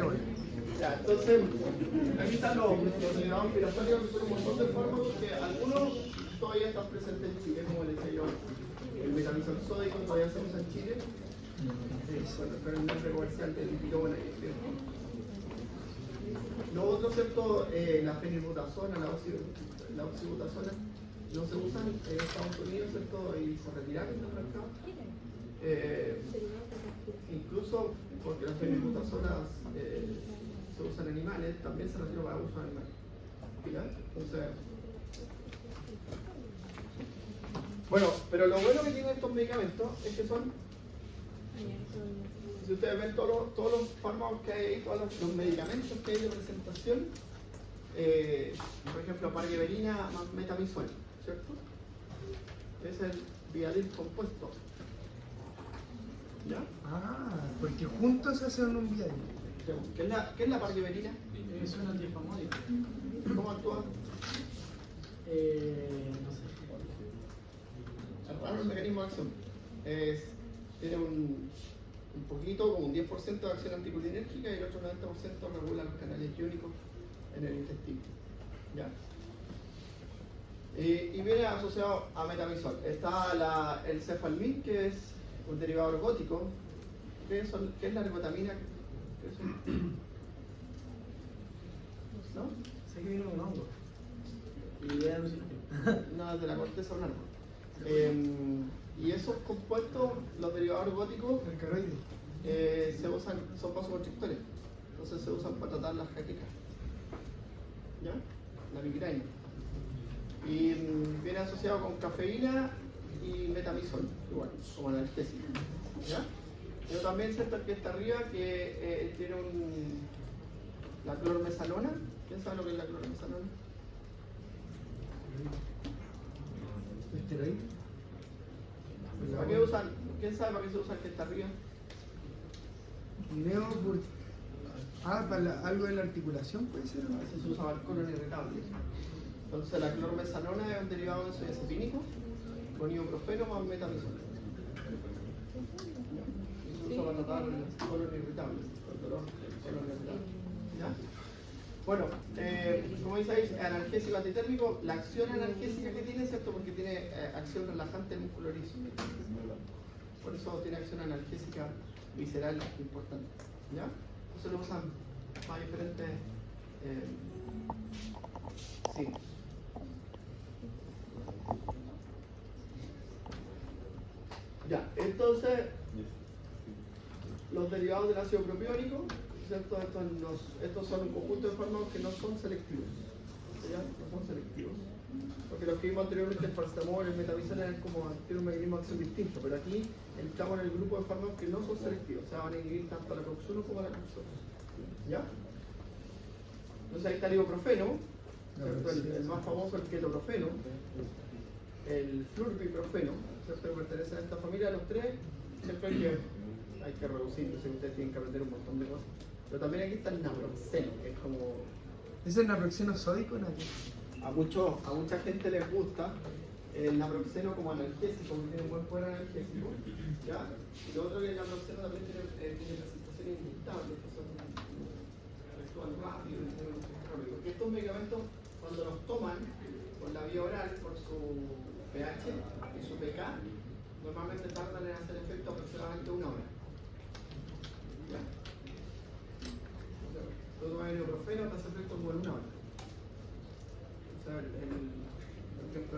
Ya voy. Ya, entonces, aquí están los derivados pirafáticos, que son un montón de fármacos que algunos todavía están presentes en Chile, como les decía yo, el metamizol sódico todavía se usa en Chile, bueno, pero el nombre comercial del dipirona y el Lo otro, ¿cierto? La fenilbutazona, la oxibutazona, no se usan en Estados Unidos, ¿cierto? Y se retiraron del mercado. Incluso porque las fenilbutazonas se usan en animales, también se retiró para uso animal. ¿Ya? Entonces, bueno, pero lo bueno que tienen estos medicamentos es que son, si ustedes ven todos los fármacos que hay ahí, todos los medicamentos que hay de presentación, por ejemplo, pargueverina más metamizol, ¿cierto? Es el Viadil compuesto. ¿Ya? Ah, porque juntos hacen un viaje. ¿Qué es la pargueverina? Es un antiespasmódico. ¿Cómo actúa? No sé. El mecanismo de acción tiene un poquito, como un 10% de acción anticolinérgica y el otro 90% regula los canales iónicos en el intestino. ¿Ya? Y viene asociado a metamizol. Está el cefalmid, que es un derivado ergótico. ¿Qué es la ergotamina? ¿No? Sé que viene un hongo. Y idea de No, es de la corteza blanca. Y esos compuestos, los derivados ergóticos, El carroide. se usan, son vasoconstrictores. Entonces se usan para tratar las jaquecas. ¿Ya? La migraña. Y viene asociado con cafeína y metamizol, igual, como analgésico. ¿Ya? Pero también cierto el que está arriba que tiene la clormesalona. ¿Quién sabe lo que es la clormesalona? ¿Esteroide? ¿Para qué usan? ¿Quién sabe para qué se usa el que está arriba? Para algo de la articulación puede ser. A veces se usa para el colon irritable. Entonces la clormesalona es un derivado de benzodiazepínico con ibuprofeno más metamizol. Y se usa para tratar el colon irritable, el dolor del colon irritable. ¿Ya? Bueno, como dice analgésico antitérmico, la acción analgésica que tiene, ¿cierto? Porque tiene acción relajante en el músculo erizo. Por eso tiene acción analgésica visceral importante. ¿Ya? Entonces lo usan para diferentes. Sí. Ya, entonces, los derivados del ácido propiónico, ¿cierto? Estos son un conjunto de fármacos que no son selectivos. ¿Ya? No son selectivos. Porque los que vimos anteriormente, el paracetamol, el metamizol, tiene un mecanismo de acción distinto, pero aquí entramos en el grupo de fármacos que no son selectivos, o sea, van a inhibir tanto a la COX-1 como a la COX-2. ¿Ya? Entonces ahí está el ibuprofeno, ¿cierto? El más famoso, el ketoprofeno, el flurbiprofeno, ¿cierto? Que pertenecen a esta familia, los tres, siempre hay que reducirlo, si ustedes tienen que aprender un montón de cosas. Pero también aquí está el naproxeno, que es como... ¿Es el naproxeno sódico, Nati? A mucha gente les gusta el naproxeno como analgésico, porque tiene un buen poder analgésico. ¿Ya? Y lo otro que el naproxeno también tiene presentaciones inyectables, que actúan rápido y tienen un efecto rápido. Porque estos medicamentos, cuando los toman por la vía oral, por su pH y su pK, normalmente tardan en hacer efecto aproximadamente 1 hora. ¿Ya? Tú tomas el ibuprofeno, te hace efecto como en 1 hora. O sea, por ejemplo,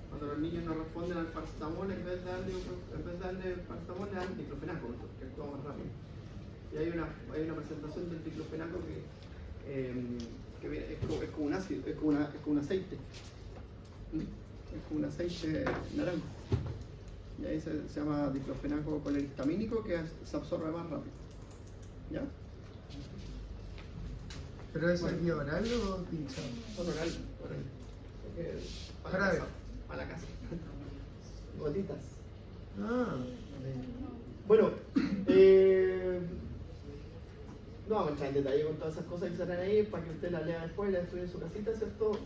cuando los niños no responden al paracetamol, en vez de darle paracetamol, le dan diclofenaco, que actúa más rápido. Y hay una presentación del diclofenaco que es como un ácido, es como un aceite. Es como un aceite naranja. Y ahí se llama diclofenaco colehistamínico, que se absorbe más rápido. ¿Ya? ¿Pero es vía oral o pinchado? Son oral. Porque para la casa. Gotitas. Ah, Bueno, no vamos a entrar en detalle con todas esas cosas que salen ahí para que usted las lea después y las estudie en su casita, ¿cierto?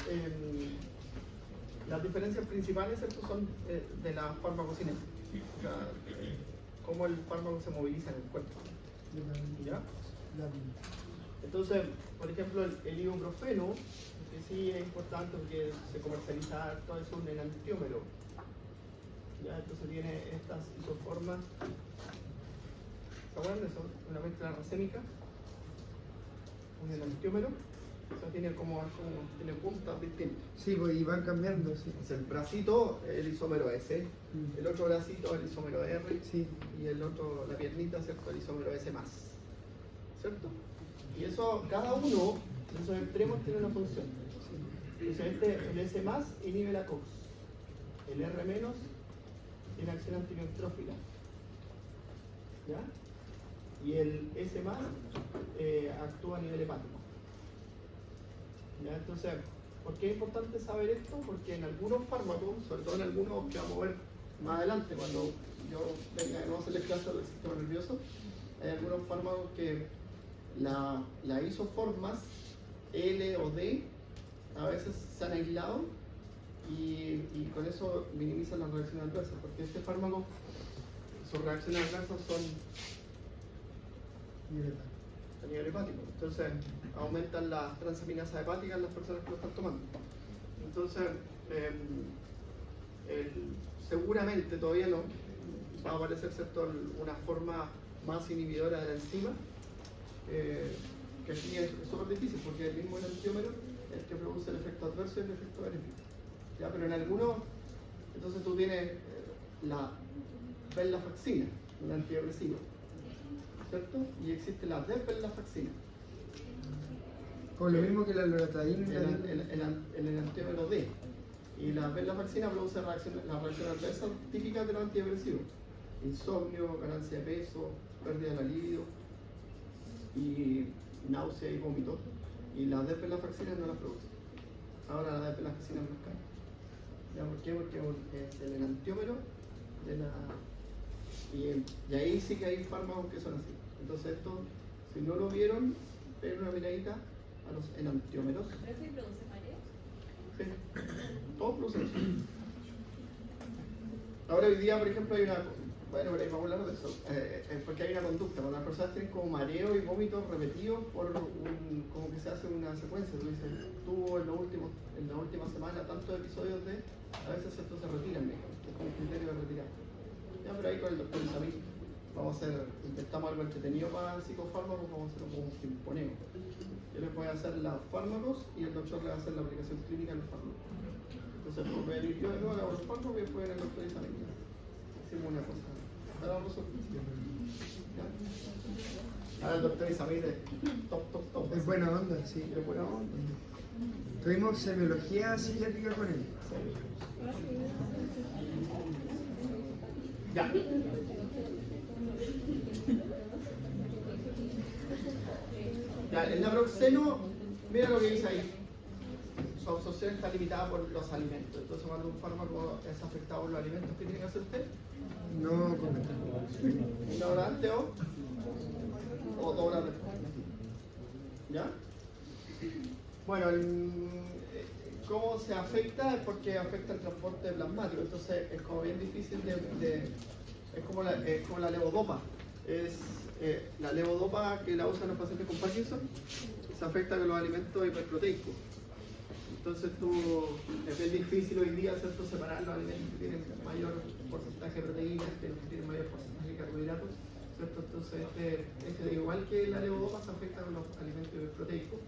Las diferencias principales, ¿cierto? Son de la farmacocinética, o sea, cómo el fármaco se moviliza en el cuerpo. ¿Ya? Entonces, por ejemplo, el ibuprofeno, que sí es importante porque se comercializa todo eso, un enantiómero. ¿Ya? Entonces tiene estas isoformas. ¿Se acuerdan de eso? Una mezcla racémica. Un enantiómero. O sea, tiene tiene puntas distintas. Sí, pues y van cambiando, sí. Entonces, el bracito, el isómero S. El otro bracito, el isómero R. Sí. Y el otro, la piernita, ¿cierto? El isómero S+. ¿Cierto? Y eso, cada uno de esos extremos tiene una función. Entonces, el S+ inhibe la COX. El R- tiene acción antineutrófila. ¿Ya? Y el S+ actúa a nivel hepático. ¿Ya? Entonces, ¿por qué es importante saber esto? Porque en algunos fármacos, sobre todo en algunos que vamos a ver más adelante, cuando yo venga de nuevo a hacerles clases del sistema nervioso, hay algunos fármacos que las isoformas L o D a veces se han aislado y con eso minimizan las reacciones adversas, porque este fármaco, sus reacciones adversas son a nivel hepático. Entonces aumentan las transaminasas hepáticas en las personas que lo están tomando. Entonces, seguramente todavía no va a aparecer, ¿cierto?, una forma más inhibidora de la enzima, que aquí es súper difícil porque el mismo enantiómero es el que produce el efecto adverso y el efecto benéfico. ¿Ya? Pero en algunos, entonces tú tienes la venlafaxina, un antidepresivo, ¿cierto? Y existe la desvenlafaxina. Con lo mismo que la loratadina. El enantiómero D. Y la venlafaxina produce las reacciones adversas típicas de los antidepresivos: insomnio, ganancia de peso, pérdida de la libido y náusea y vómito. Y la desvenlafaxina no las produce. Ahora la desvenlafaxina es más cara. ¿Ya? ¿Por qué? Porque es el enantiómero de la... Y ahí sí que hay fármacos que son así. Entonces esto, si no lo vieron, den una miradita a los enantiómeros. ¿Pero si produce mareo? Sí, todos producen eso. Ahora hoy día, por ejemplo, hay una... Bueno, pero ahí vamos a hablar de eso. Porque hay una conducta. Cuando las personas tienen como mareo y vómitos repetidos, como que se hace una secuencia. Tú dices, tuvo en la última semana tantos episodios de... A veces estos se retiran, es como un criterio de retirar. Ya, pero ahí con el doctor Isabel intentamos algo entretenido para psicofármacos, vamos a hacerlo como que imponemos. Yo les voy a hacer los fármacos y el doctor le va a hacer la aplicación clínica de los fármacos. Entonces, por venir yo de nuevo hago los fármacos y después el doctor Isabel. Hicimos una cosa. Ahora vamos a... Ahora el doctor Isabel es top. Es buena onda, sí. Es buena onda. Tuvimos semiología psiquiátrica con él. Ya. Ya, el naproxeno, mira lo que dice ahí. Su absorción está limitada por los alimentos. Entonces, cuando un fármaco es afectado por los alimentos, ¿qué tiene que hacer usted? No comentar. ¿Una hora antes o 2 horas después? ¿Ya? Bueno, cómo se afecta es porque afecta el transporte plasmático. Entonces, es como bien difícil es como la levodopa. La levodopa que la usan los pacientes con Parkinson se afecta con los alimentos hiperproteicos. Entonces es bien difícil hoy día, ¿cierto?, separar los alimentos que tienen mayor porcentaje de proteínas, que tienen mayor porcentaje de carbohidratos, ¿cierto? Entonces igual que la levodopa se afecta con los alimentos hiperproteicos.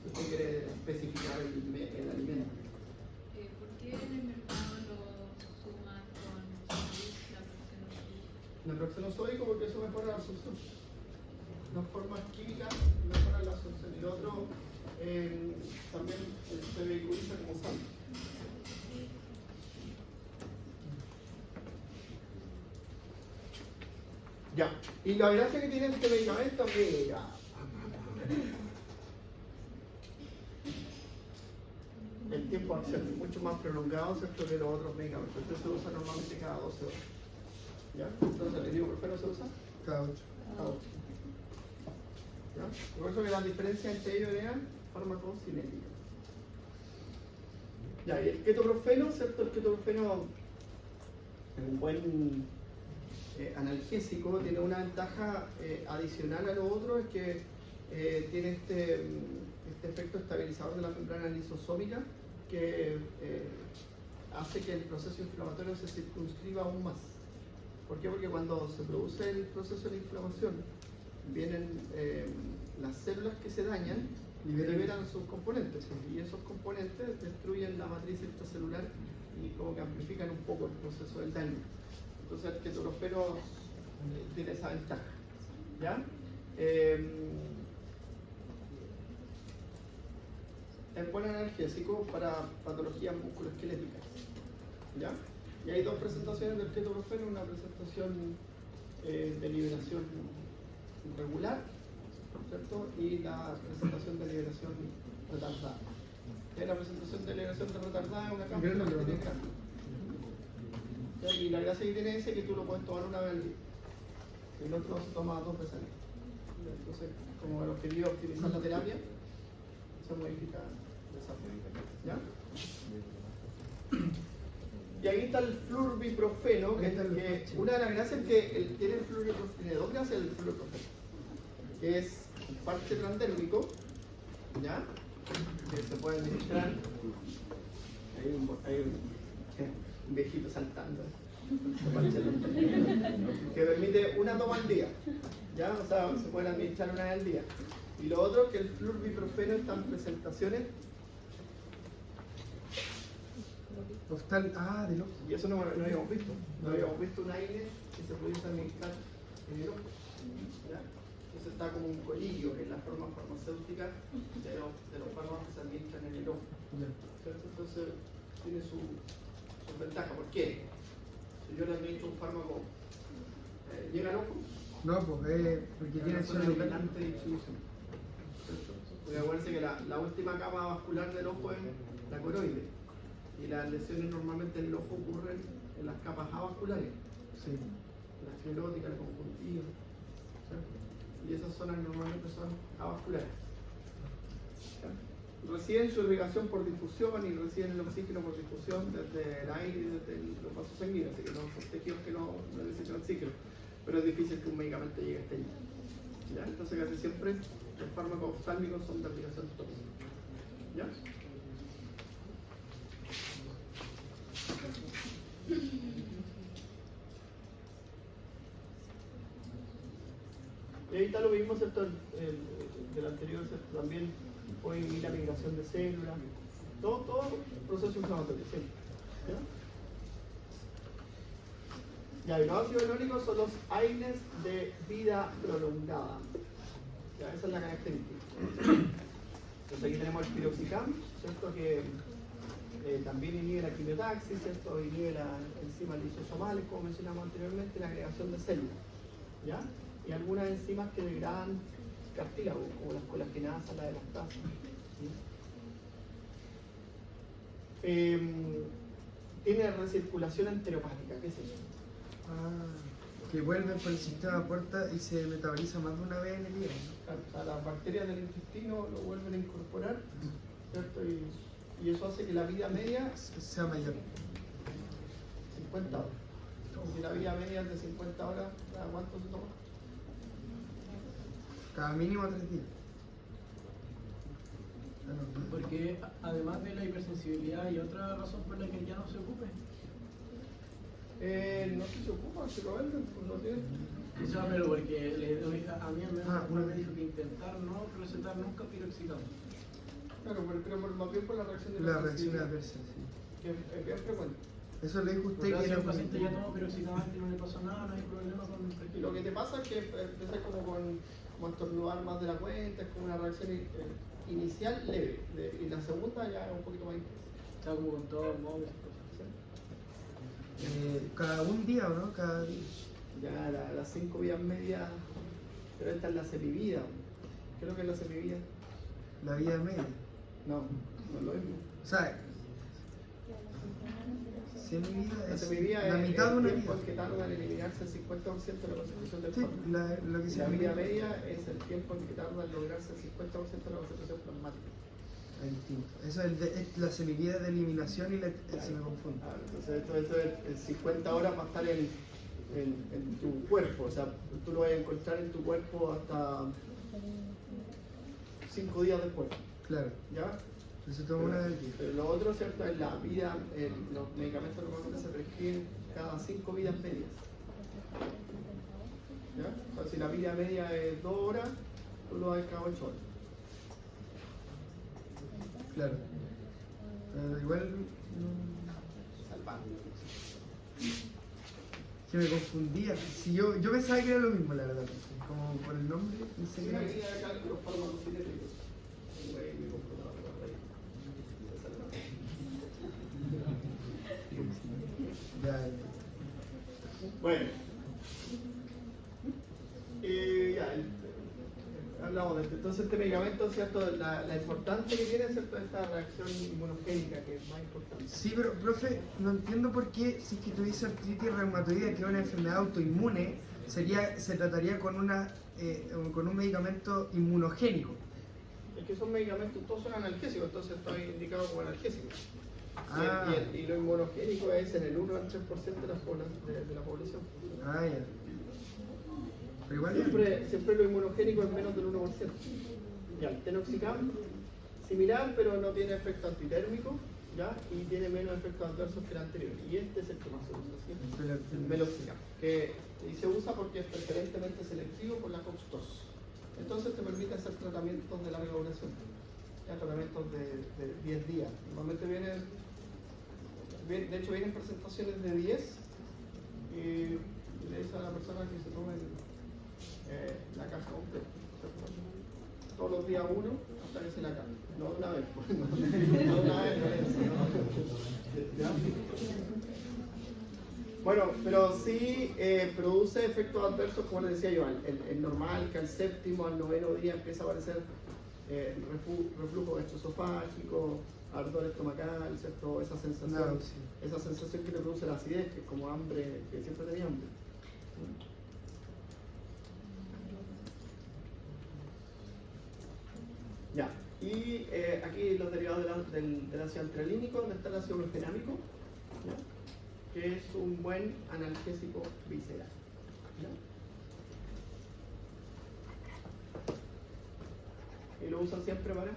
Usted quiere especificar el alimento. ¿Por qué en el mercado lo suman con la Naproxeno sódico porque eso mejora la absorción. Las formas químicas mejoran la absorción. Y lo otro también se vehiculiza como sal. Ya. Y la gracia que tiene este medicamento es que el tiempo de acción es mucho más prolongado, ¿cierto?, que los otros medicamentos. Entonces se usa normalmente cada 12 horas. ¿Ya? Entonces el ibuprofeno se usa Cada 8. cada 8. ¿Ya? Por eso que la diferencia entre ellos eran farmacocinéticos. Ya, y el ketoprofeno, ¿cierto? El ketoprofeno es un buen analgésico, tiene una ventaja adicional a lo otro, es que tiene este efecto estabilizador de la membrana lisosómica que hace que el proceso inflamatorio se circunscriba aún más. ¿Por qué? Porque cuando se produce el proceso de inflamación, vienen las células que se dañan y liberan sus componentes, y esos componentes destruyen la matriz extracelular y como que amplifican un poco el proceso del daño. Entonces el ketorofeno tiene esa ventaja, ¿ya? Es buen analgésico para patologías musculoesqueléticas, ¿ya? Y hay dos presentaciones del ketorofeno, una presentación de liberación regular, ¿cierto? Y la presentación de liberación retardada. La presentación de liberación retardada es una cápsula que tiene cambio. Y la gracia que tiene es que tú lo puedes tomar una vez al día. El otro se toma 2 veces al día. Entonces, como el objetivo es optimizar la terapia, se modifica de esa forma. ¿Ya? Y ahí está el flurbiprofeno, que una de las gracias es que tiene el flurbiprofeno, tiene 2 gracias del flurbiprofeno, que es un parche transdérmico, ¿ya? Que se puede administrar. Hay un viejito saltando, que permite una toma al día, ¿ya? O sea, se pueden administrar una vez al día. Y lo otro, que el flurbiprofeno está en presentaciones. Del ojo. Y eso no habíamos visto. No habíamos visto un aire que se pudiese administrar en el ojo, ¿ya? Entonces está como un colillo en la forma farmacéutica de los fármacos que se administran en el ojo, ¿cierto? Entonces tiene su ventaja. ¿Por qué? Si yo le administro un fármaco, ¿llega al ojo? No, porque tiene zona solo dominante de distribución. Porque acuérdense que la última capa vascular del ojo es la coroide. Y las lesiones normalmente en el ojo ocurren en las capas avasculares. Sí. La esclerótica, la conjuntiva. ¿Cierto? Y esas zonas normalmente son avasculares. Reciben su irrigación por difusión y reciben el oxígeno por difusión desde el aire y desde los vasos sanguíneos, así que no son tejidos que no necesitan oxígeno, pero es difícil que un medicamento llegue hasta allí. ¿Ya? Entonces casi siempre los fármacos oftálmicos son de aplicación tópica. ¿Ya? Y ahí está lo mismo, ¿cierto? Del anterior, ¿cierto? También puede ir la migración de células, todo proceso inflamatorio, siempre. ¿Ya? Y los ácidos fenólicos son los AINES de vida prolongada. ¿Ya? Esa es la característica. Entonces aquí tenemos el piroxicam, ¿cierto? Que también inhibe la quimiotaxis, ¿cierto? Inhibe las enzimas lisosomales, como mencionamos anteriormente, la agregación de células, ¿ya? Y algunas enzimas que degradan cartílago, como las colagenasas, la elastasa. Tiene recirculación enteropática, ¿qué es eso? Que vuelven por el sistema puerta y se metaboliza más de una vez en el día, ¿no? O sea, las bacterias del intestino lo vuelven a incorporar, ¿cierto? Y eso hace que la vida media sea mayor. 50 horas. Si la vida media es de 50 horas, ¿cada cuánto se toma? Cada mínimo 3 días. Porque además de la hipersensibilidad hay otra razón por la que ya no se ocupe. No sé si se ocupa, si lo venden, pues no tiene. O sea, pero porque a mí al menos bueno. me dijo que intentar no recetar nunca piroxicam. Claro, pero más bien por la reacción de La reacción sensibilidad, adversa, sí. que es bien frecuente. Eso le dijo usted Porque que si era el paciente ya tomó piroxicam antes y no le pasó nada, no hay problema con el Y prescriptor. lo que te pasa es que empiezas como a estornudar más de la cuenta, es como una reacción inicial leve, y la segunda ya es un poquito más intensa. Está como con todo el móvil. cada un día, ¿o no? Cada día. Ya las 5 vías medias, pero esta es la semivida. ¿Qué es lo que es la semivida? La vida media. No, no es lo mismo. O sea, semivida La es semivida la es mitad de el una tiempo vida. en que tarda en eliminarse el 50% de la concentración del Sí, fármaco. lo que Y se la llama vida media es el tiempo en que tarda en lograrse el 50% de la concentración plasmática. Es distinto. Eso es la semivida de eliminación y se me confunde. Entonces esto es 50 horas va a estar en tu cuerpo, o sea, tú lo vas a encontrar en tu cuerpo hasta 5 días después. Claro. ¿Ya? Entonces toma una del día. Pero lo otro, ¿cierto? Es la vida, los medicamentos normalmente se prescriben cada 5 vidas medias. ¿Ya? O sea, si la vida media es 2 horas, tú lo das cada 8 horas. Claro. Igual Salvando. que me confundía. Si yo pensaba que era lo mismo, la verdad. Como por el nombre, no sé Sí, qué era. aquí acá los fármacos cinéticos. Tengo ahí mi computador, por ahí. Ya, ya. Bueno. Ya, hablamos de esto. Entonces este medicamento, ¿cierto? La importante que tiene, ¿cierto? Esta reacción inmunogénica, que es más importante. Sí, pero profe, no entiendo por qué si es que tuviese artritis reumatoide, que es una enfermedad autoinmune, se trataría con un medicamento inmunogénico. Es que son medicamentos, todos son analgésicos, entonces está indicado como analgésico. Ah. Y lo inmunogénico es en el 1 al 3% de la población. Ah, ya. Pero igual Siempre lo inmunogénico es menos del 1%. Ya, el tenoxicam, similar, pero no tiene efecto antitérmico, ¿ya? Y tiene menos efectos adversos que el anterior. Y este es el que más se usa, ¿sí? El meloxicam, y se usa porque es preferentemente selectivo por la COX-2. Entonces te permite hacer tratamientos de larga duración, ya, tratamientos de 10 días. Normalmente de hecho vienen presentaciones de 10 y le dice a la persona que se tome la caja completa, ¿cierto? Todos los días uno hasta que se la acabe. No de una vez, pues, no de una vez, ¿ya? Bueno, pero sí produce efectos adversos, como les decía yo, el normal, que al séptimo, al noveno día empieza a aparecer reflujo gastroesofágico, ardor estomacal, ¿cierto? Esa sensación que te produce la acidez, que es como hambre, que siempre tenía hambre. Ya, y aquí los derivados del ácido antralínico, donde está el ácido glufenámico, ¿ya? Que es un buen analgésico visceral. ¿Ya? Y lo usan siempre para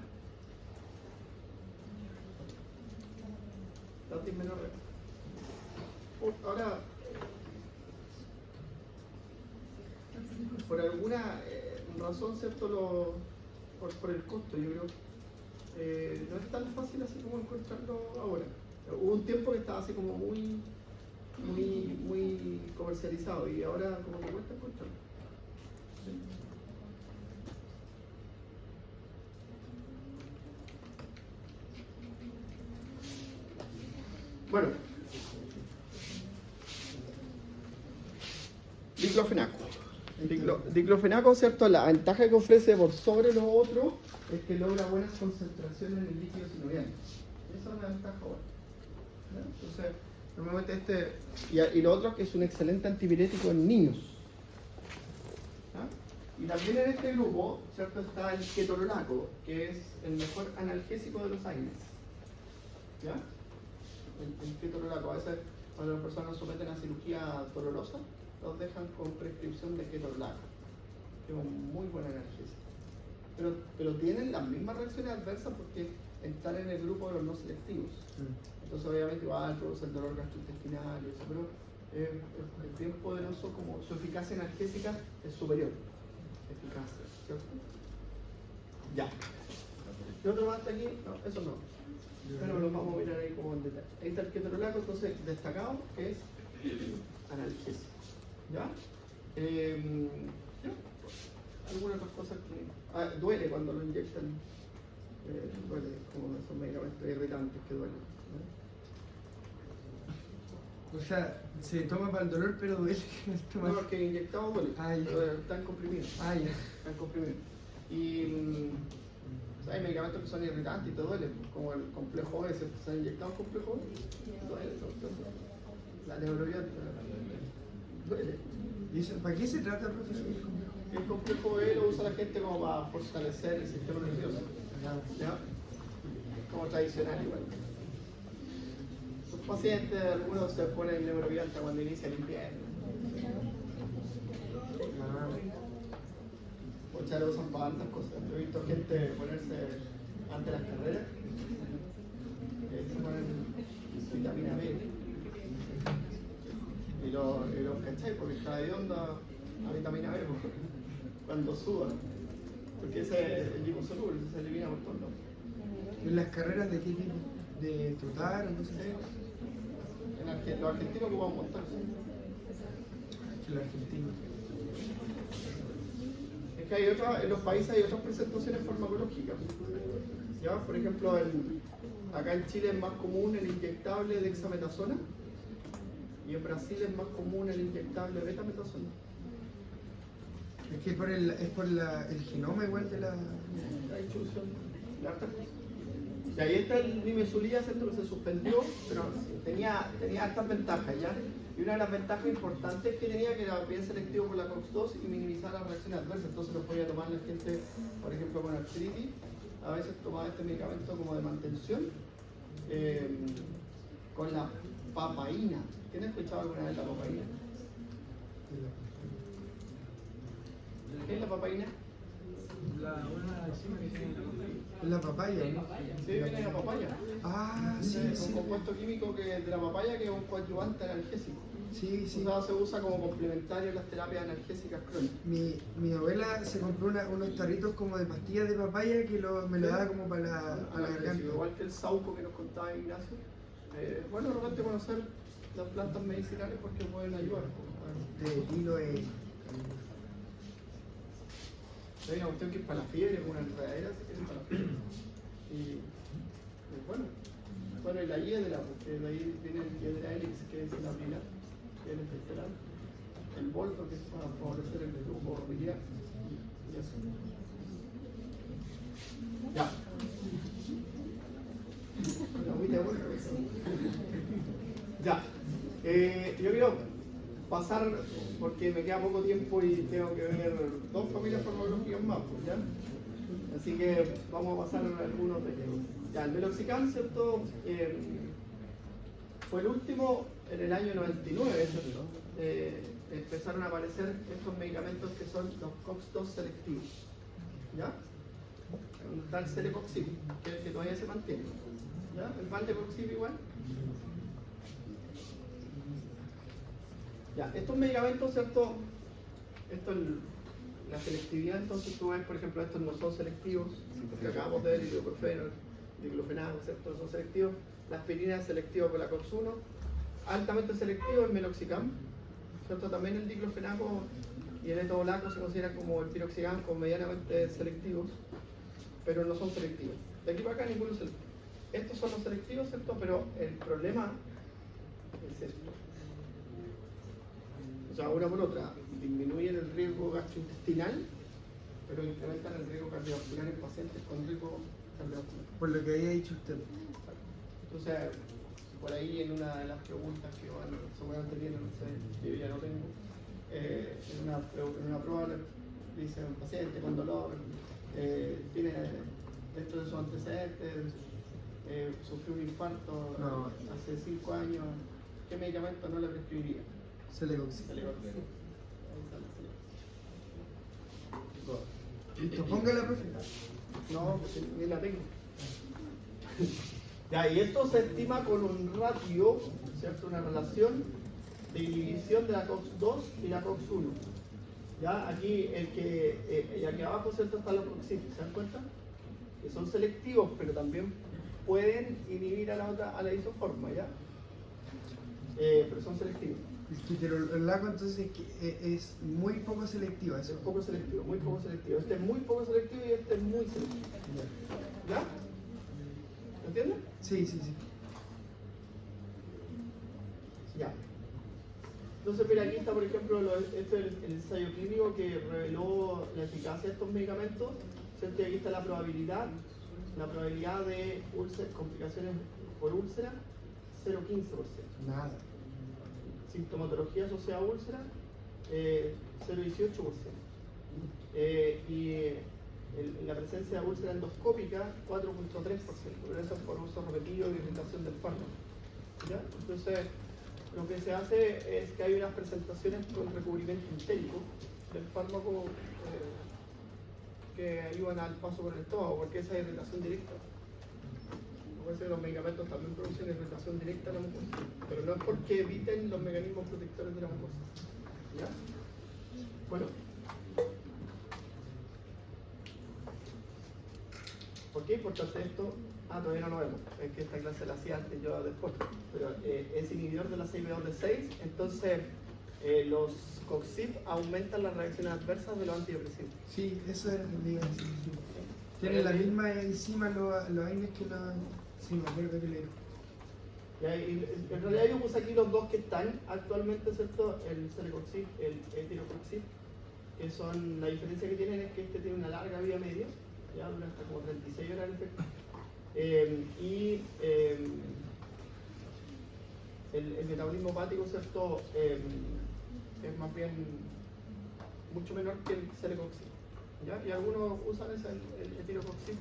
la dismenorrea. Ahora, por alguna razón, ¿cierto? Por el costo, yo creo, no es tan fácil así como encontrarlo ahora. Hubo un tiempo que estaba así como muy comercializado y ahora como que cuesta encontrarlo. ¿Sí? Bueno, diclofenaco. Diclofenaco, ¿cierto? La ventaja que ofrece por sobre lo otro es que logra buenas concentraciones en el líquido sinovial. Esa es una ventaja buena. ¿Ya? Entonces, normalmente y lo otro es que es un excelente antipirético en niños. ¿Ya? Y también en este grupo, ¿cierto? Está el ketorolaco, que es el mejor analgésico de los AINES. ¿Ya? El ketorolaco, a veces cuando las personas someten a cirugía dolorosa, los dejan con prescripción de ketorolaco, que es un muy buen analgésico. Pero tienen las mismas reacciones adversas porque están en el grupo de los no selectivos. Entonces obviamente igual produce el dolor gastrointestinal y eso, pero es bien poderoso, como su eficacia analgésica es superior. Eficacia, ¿cierto? Ya. ¿Qué otro más está aquí? No, eso no. Pero lo vamos a mirar ahí como en detalle. Ahí está el ketorolaco, entonces destacado, que es analgésico. ¿Ya? ¿Ya? Algunas otras cosas que... duele cuando lo inyectan. Duele, como esos medicamentos irritantes que duelen. ¿No? O sea, se toma para el dolor, pero duele que no se toma. No, porque inyectado duele. Ah, ya. Pero están comprimidos. Ah, ya. Están comprimidos. Y... o sea, hay medicamentos que son irritantes y te duelen, como el complejo B, ¿se han inyectado complejo B? Duele, la neurobiótica duele. ¿Y eso, para qué se trata, profesor? El complejo B lo usa la gente como para fortalecer el sistema nervioso, ¿ya? Como tradicional igual. Los pacientes, algunos se ponen neurobiótica cuando inicia el invierno. sea, lo usan para tantas cosas. Yo he visto gente ponerse ante las carreras, se ponen vitamina B. Y los cachai, porque está de onda a vitamina B cuando suba. Porque ese es el liposoluble, se elimina por todos lados. ¿En las carreras de qué tipo? ¿De trotar o no sé? Los argentinos ocupan montarse. El argentino. Es que en los países hay otras presentaciones farmacológicas. ¿Ya? Por ejemplo, acá en Chile es más común el inyectable dexametasona y en Brasil es más común el inyectable betametasona. Es que es por el genoma igual de la... La distribución de hartas cosas. Y ahí está el nimesulida, ¿cierto? Que se suspendió, pero tenía hartas ventajas, ¿ya? Y una de las ventajas importantes que tenía que era bien selectivo por la COX-2 y minimizar las reacciones adversas. Entonces lo podía tomar la gente, por ejemplo, con artritis. A veces tomaba este medicamento como de mantención con la papaína. ¿Quién ha escuchado alguna vez la papaína? ¿Qué es la papaína? Una enzima que tiene La papaya, ¿no? Sí, viene de la papaya. Ah, sí, Es un sí. compuesto químico de la papaya que es un coadyuvante analgésico. Sí, sí. O sea, se usa como complementario en las terapias analgésicas crónicas. Mi abuela se compró unos tarritos como de pastillas de papaya que me lo daba como para la Analgésico, garganta. igual que el sauco que nos contaba Ignacio. Bueno, de repente conocer las plantas medicinales porque pueden ayudar. De hilo Hay una cuestión que es para la fiebre, como una enredadera, si quieren, para la fiebre. Y bueno, y la hiedra, porque de ahí viene el hiedra helix, que es la pila, que es el especial. El boldo, que es para favorecer el flujo biliar. Y eso. Ya. La agüita de boldo, eso. Ya. Yo quiero pasar, porque me queda poco tiempo y tengo que ver 2 familias farmacológicas más, pues, ¿ya? Así que vamos a pasar algunos de ellos. Ya, el meloxicam, ¿cierto? Fue el último en el año 99, ¿cierto? Empezaron a aparecer estos medicamentos que son los COX-2 selectivos, ¿ya? Un tal Celecoxib, que es el que todavía se mantiene, ¿ya? El Valdecoxib igual. Ya, estos medicamentos, ¿cierto? La selectividad, entonces tú ves, por ejemplo, estos no son selectivos, que acabamos de ver, el ibuprofeno, el diclofenaco, ¿cierto? Son selectivos. La aspirina es selectiva con la COX-1. Altamente selectivo el meloxicam, ¿cierto? También el diclofenaco y el etodolaco se consideran como el piroxicam, como medianamente selectivos, pero no son selectivos. De aquí para acá ninguno es selectivo. Estos son los selectivos, ¿cierto? Pero el problema es esto. O sea, una por otra, disminuyen el riesgo gastrointestinal, pero incrementan el riesgo cardiovascular en pacientes con riesgo cardiovascular. por lo que había dicho usted. Entonces, por ahí en una de las preguntas que seguramente tienen, no sé, yo ya no tengo, en una prueba le dice un paciente con dolor, tiene dentro de sus antecedentes, sufrió un infarto hace 5 años, ¿qué medicamento no le prescribiría? Celecoxib. Celecoxib. Listo, póngala, profe. No, porque ni la tengo. Ya, y esto se estima con un ratio, ¿cierto? Una relación de inhibición de la COX-2 y la COX-1. Ya, aquí y aquí abajo, ¿cierto? Están los COX-2, ¿se dan cuenta? Que son selectivos, pero también pueden inhibir a la otra, a la isoforma, ¿ya? Pero son selectivos. Pero el lago entonces es muy poco selectivo. Es poco selectivo, muy poco selectivo. Este es muy poco selectivo y este es muy selectivo. ¿Ya? ¿Me entiendes? Sí, sí, sí. Ya. Entonces, mira, aquí está, por ejemplo, este es el ensayo clínico que reveló la eficacia de estos medicamentos. ¿Cierto? Y aquí está la probabilidad de complicaciones por úlcera, 0,15%. Nada. Sintomatología asociada a úlcera, 0,18%. Y la presencia de úlcera endoscópica, 4,3%. Pero eso es por uso repetido y irritación del fármaco. ¿Ya? Entonces, lo que se hace es que hay unas presentaciones con recubrimiento entérico del fármaco que ayudan al paso por el estómago, porque esa es irritación directa. Parece que los medicamentos también producen irritación directa a la mucosa, pero no es porque eviten los mecanismos protectores de la mucosa. ¿Ya? Bueno. ¿Por qué es importante esto? Todavía no lo vemos. Es que esta clase la hacía antes, yo después. Pero es inhibidor de la 6B2D6, entonces los COXIP aumentan las reacciones adversas de los antidepresivos. Sí, eso era lo que iba a decir. Tienen la misma enzima los AINES que la... Sí, me acuerdo que le dijo. Y en realidad yo puse aquí los dos que están actualmente, ¿cierto? El Celecoxib, el Etirocoxib, que son, la diferencia que tienen es que este tiene una larga vida media, ya dura hasta como 36 horas el efecto. El metabolismo hepático, ¿cierto? Es más bien mucho menor que el Celecoxib, ¿ya? Y algunos usan el Etirocoxib.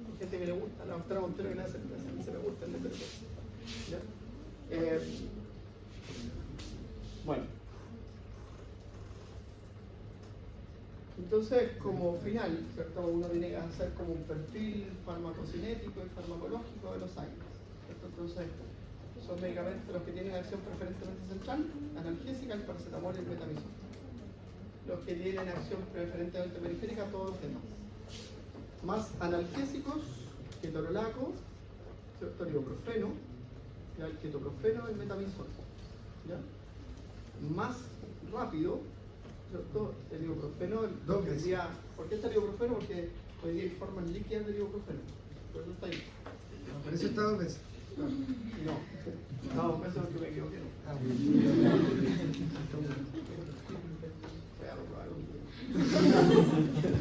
Hay gente que le gusta, la doctora Montero que le hace, se me gusta el Etirocoxib, ¿ya? Bueno, entonces como final, ¿cierto? Uno tiene que hacer como un perfil farmacocinético y farmacológico de los AINES, ¿cierto? Entonces son medicamentos los que tienen acción preferentemente central, analgésica, el paracetamol y el metamizol. Los que tienen acción preferentemente periférica, todos los demás. Más analgésicos, ketorolaco, ¿cierto? El ibuprofeno, ¿ya? El ketoprofeno y el metamizol, ¿ya? Más rápido, ¿cierto? El ibuprofeno, Dos veces. ¿por qué está el ibuprofeno? Porque hoy día hay formas líquidas del ibuprofeno, por eso está ahí. Por eso está 2 veces. No, eso es lo que me equivoqué. Ah,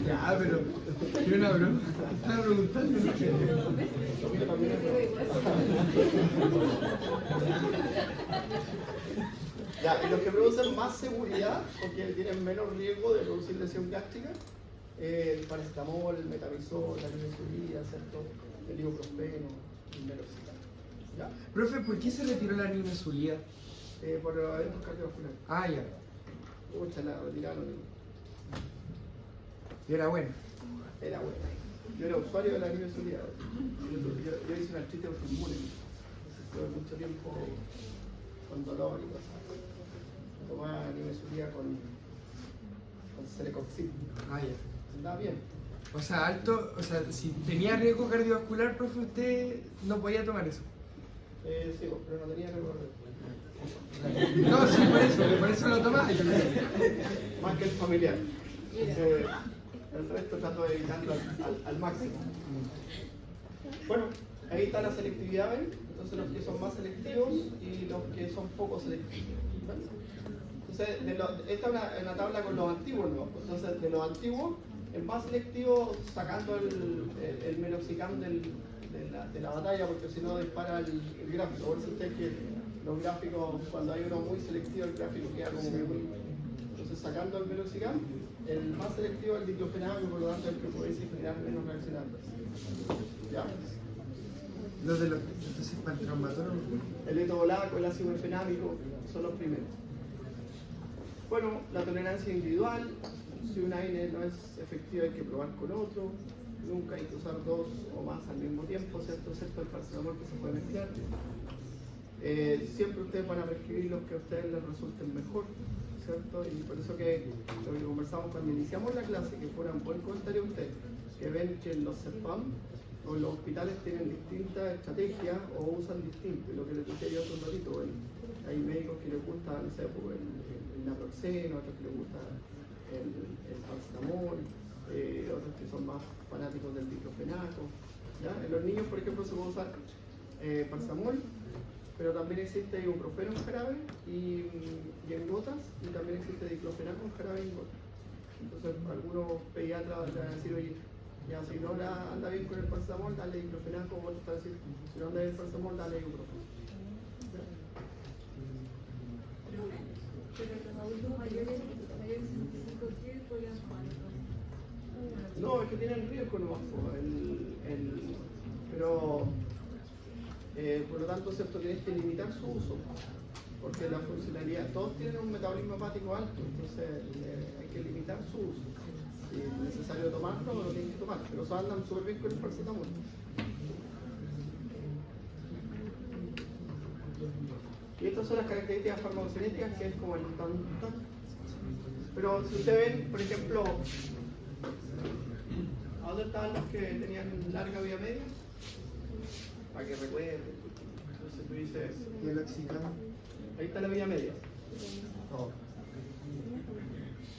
ya, pero ¿qué una broma? Estaba preguntando. Ya, y los que producen más seguridad, porque tienen menos riesgo de producir lesión gástrica, el paracetamol, el metamizol, la nimesulida, ¿cierto? El ibuprofeno, el meloxicam. ¿Ya? Profe, ¿por qué se retiró la nimesulida? Por eventos cardiovasculares. Ah, ya. Pucha, la retiraron. Y era bueno. Era buena. Yo era usuario de la nimesulida. Yo hice una artritis autoinmune. Entonces estuve mucho tiempo con dolor y cosas. Tomaba nimesulida con Celecoxib. Ah, ya. Andaba bien. O sea, alto, o sea, si tenía riesgo cardiovascular, profe, usted no podía tomar eso. Sí, pero no tenía recorrido. No, sí, por eso lo tomaba. Más que el familiar. El resto trato de evitarlo al máximo. Bueno, ahí está la selectividad, ¿ven? Entonces los que son más selectivos y los que son poco selectivos. ¿Ven? Entonces, esta es una tabla con los antiguos, ¿no? Entonces, de los antiguos, el más selectivo sacando el meloxicam de la batalla, porque si no dispara el gráfico. Por eso ustedes que los gráficos, cuando hay uno muy selectivo, el gráfico queda como muy... Entonces, sacando el meloxicam, el más selectivo es el diclofenaco, y por lo tanto el que puede generar menos reacciones adversas. ¿Ya? Los de los... Entonces, para el traumatólogo. El etobolaco, el ácido efenámico son los primeros. Bueno, la tolerancia individual. Si una AINE no es efectiva hay que probar con otro. Nunca hay que usar 2 o más al mismo tiempo, ¿cierto? Excepto el paracetamol que se puede mezclar. Siempre ustedes van a prescribir los que a ustedes les resulten mejor, ¿cierto? Y por eso que lo que conversamos cuando iniciamos la clase, que fuera un buen comentario ustedes, que ven que los CEPAM o los hospitales tienen distintas estrategias o usan distinto. Y lo que les decía yo hace un ratito, hay médicos que les gusta, no sé, el naproxeno, otros que les gusta el paracetamol, otros que son más fanáticos del diclofenaco. ¿Ya? En los niños, por ejemplo, se puede usar paracetamol, pero también existe ibuprofeno en jarabe y en gotas, y también existe diclofenaco en jarabe y en gotas. Entonces, algunos pediatras le van a decir, oye, ya si no anda bien con el paracetamol, dale diclofenaco, o otros van a decir, si no anda bien el paracetamol, dale ibuprofeno. ¿Ya? Pero los adultos mayores de 65 ¿qué podrían tomar? No, es que tienen riesgo nomás, pero por lo tanto, ¿cierto? Tienes que limitar su uso, porque la funcionalidad, todos tienen un metabolismo hepático alto, entonces hay que limitar su uso. Si es necesario tomarlo, lo tienen que tomar. Pero eso andan súper bien con el paracetamol. Y estas son las características farmacocinéticas, que es como el tan. Pero si ustedes ven, por ejemplo, ¿a dónde estaban los que tenían larga vida media? Para que recuerden. Entonces tú dices, ¿Y el oxicano? ahí está la vida media. Oh.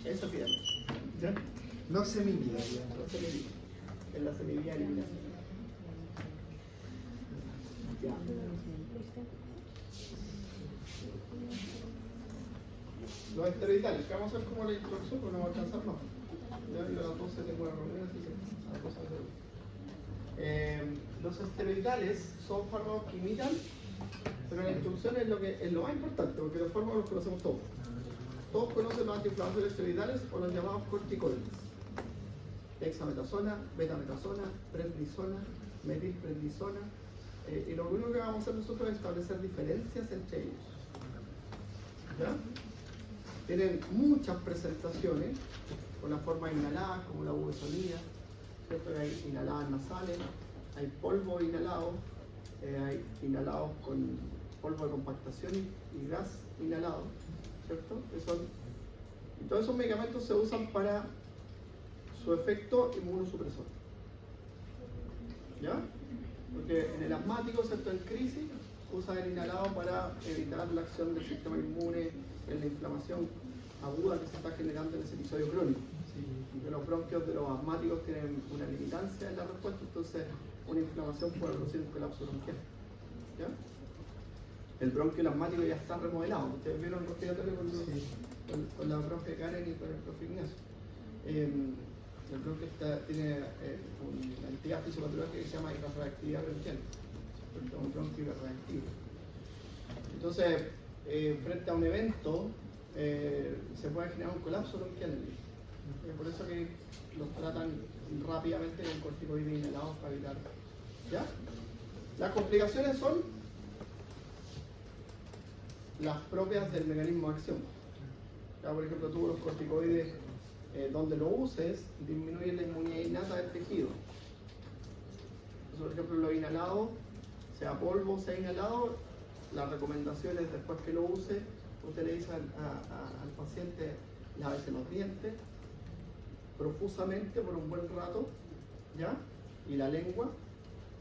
Eso es vida media. ¿Ya? No semivida. En la semivía eliminada. Ya. Los esteroidales, que vamos a hacer como la introducción, pero no va a alcanzar más. Ya a las 12 tengo una reunión, así que a las 12 los esteroidales son fármacos que imitan, pero la introducción es lo más importante, porque los fármacos los conocemos todos. Todos conocen los antiinflamatorios esteroidales o los llamados corticoides. Dexametasona, betametasona, prednisona, metilprednisona. Y lo único que vamos a hacer nosotros es establecer diferencias entre ellos. ¿Ya? Tienen muchas presentaciones, con la forma inhalada, como la budesonida, ¿cierto? Hay inhaladas nasales, hay polvo inhalado, hay inhalados con polvo de compactación y gas inhalado, ¿cierto? Y todos esos medicamentos se usan para su efecto inmunosupresor. ¿Ya? Porque en el asmático, ¿cierto? En crisis, usan el inhalado para evitar la acción del sistema inmune en la inflamación aguda que se está generando en ese episodio crónico. Porque los bronquios de los asmáticos tienen una limitancia en la respuesta, entonces una inflamación puede producir un colapso bronquial. ¿Ya? El bronquio asmático ya está remodelado. Ustedes vieron el respiratorio con la profe Karen y con el profe Ignacio. El bronquio tiene una entidad fisiopatológica que se llama hiperreactividad bronquial. Un bronquio hiperreactivo. Entonces, frente a un evento, se puede generar un colapso bronquial. Por eso que los tratan rápidamente con corticoides inhalados para evitar. ¿Ya? Las complicaciones son las propias del mecanismo de acción. Ya, por ejemplo, tú los corticoides, donde lo uses, disminuyen la inmunidad innata del tejido. Entonces, por ejemplo, lo inhalado, sea polvo, sea inhalado, las recomendaciones después que lo use, usted le dice al paciente, lávese los dientes profusamente por un buen rato, ¿ya? Y la lengua,